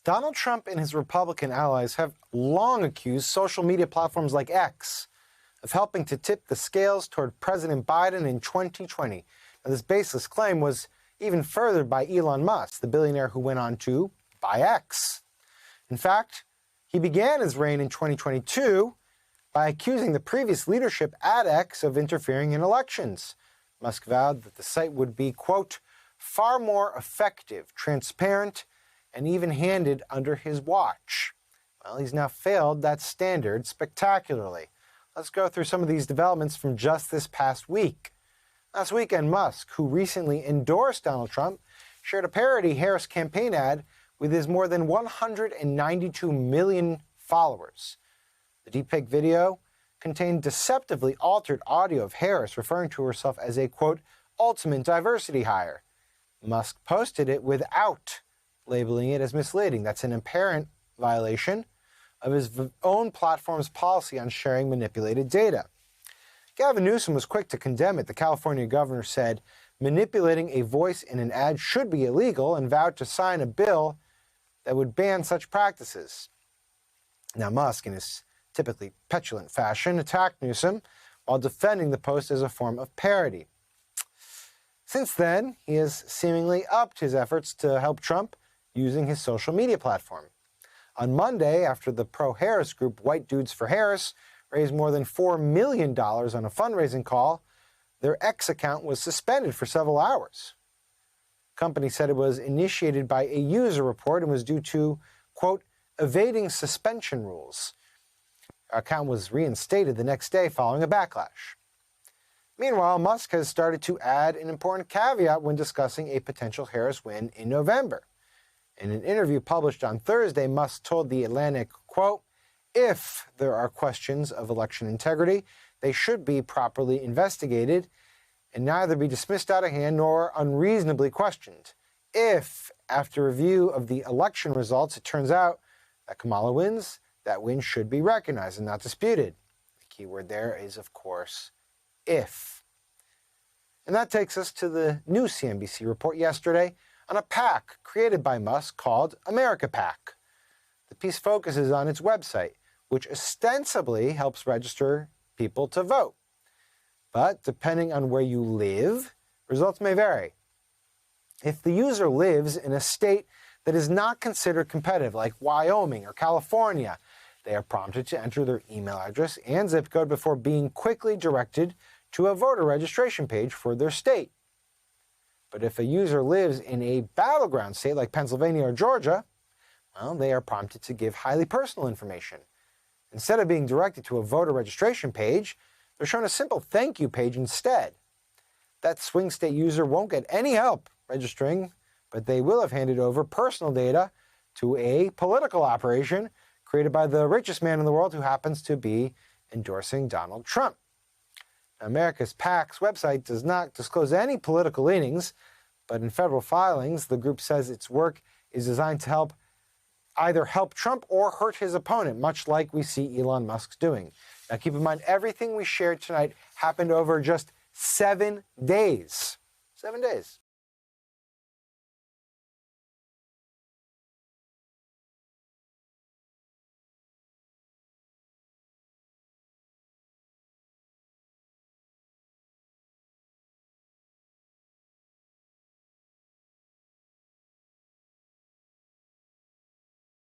Donald Trump and his Republican allies have long accused social media platforms like X of helping to tip the scales toward President Biden in 2020. Now, this baseless claim was even furthered by Elon Musk, the billionaire who went on to buy X. In fact, he began his reign in 2022 by accusing the previous leadership at X of interfering in elections. Musk vowed that the site would be, quote, far more effective, transparent, and even-handed under his watch. Well, he's now failed that standard spectacularly. Let's go through some of these developments from just this past week. Last weekend, Musk, who recently endorsed Donald Trump, shared a parody Harris campaign ad with his more than 192 million followers. The deepfake video contained deceptively altered audio of Harris referring to herself as a, quote, ultimate diversity hire. Musk posted it without labeling it as misleading. That's an apparent violation of his own platform's policy on sharing manipulated data. Gavin Newsom was quick to condemn it. The California governor said manipulating a voice in an ad should be illegal and vowed to sign a bill that would ban such practices. Now, Musk, in his typically petulant fashion, attacked Newsom while defending the post as a form of parody. Since then, he has seemingly upped his efforts to help Trump using his social media platform. On Monday, after the pro-Harris group White Dudes for Harris raised more than $4 million on a fundraising call, their X account was suspended for several hours. The company said it was initiated by a user report and was due to, quote, evading suspension rules. Our account was reinstated the next day following a backlash. Meanwhile, Musk has started to add an important caveat when discussing a potential Harris win in November. In an interview published on Thursday, Musk told The Atlantic, quote, if there are questions of election integrity, they should be properly investigated and neither be dismissed out of hand nor unreasonably questioned. If, after review of the election results, it turns out that Kamala wins, that win should be recognized and not disputed. The key word there is, of course, if. And that takes us to the new CNBC report yesterday on a PAC created by Musk called America PAC. The piece focuses on its website, which ostensibly helps register people to vote. But depending on where you live, results may vary. If the user lives in a state that is not considered competitive, like Wyoming or California, they are prompted to enter their email address and zip code before being quickly directed to a voter registration page for their state. But if a user lives in a battleground state like Pennsylvania or Georgia, well, they are prompted to give highly personal information. Instead of being directed to a voter registration page, they're shown a simple thank you page instead. That swing state user won't get any help registering, but they will have handed over personal data to a political operation created by the richest man in the world who happens to be endorsing Donald Trump. America's PAC's website does not disclose any political leanings, but in federal filings, the group says its work is designed to either help Trump or hurt his opponent, much like we see Elon Musk doing. Now, keep in mind, everything we shared tonight happened over just 7 days. 7 days.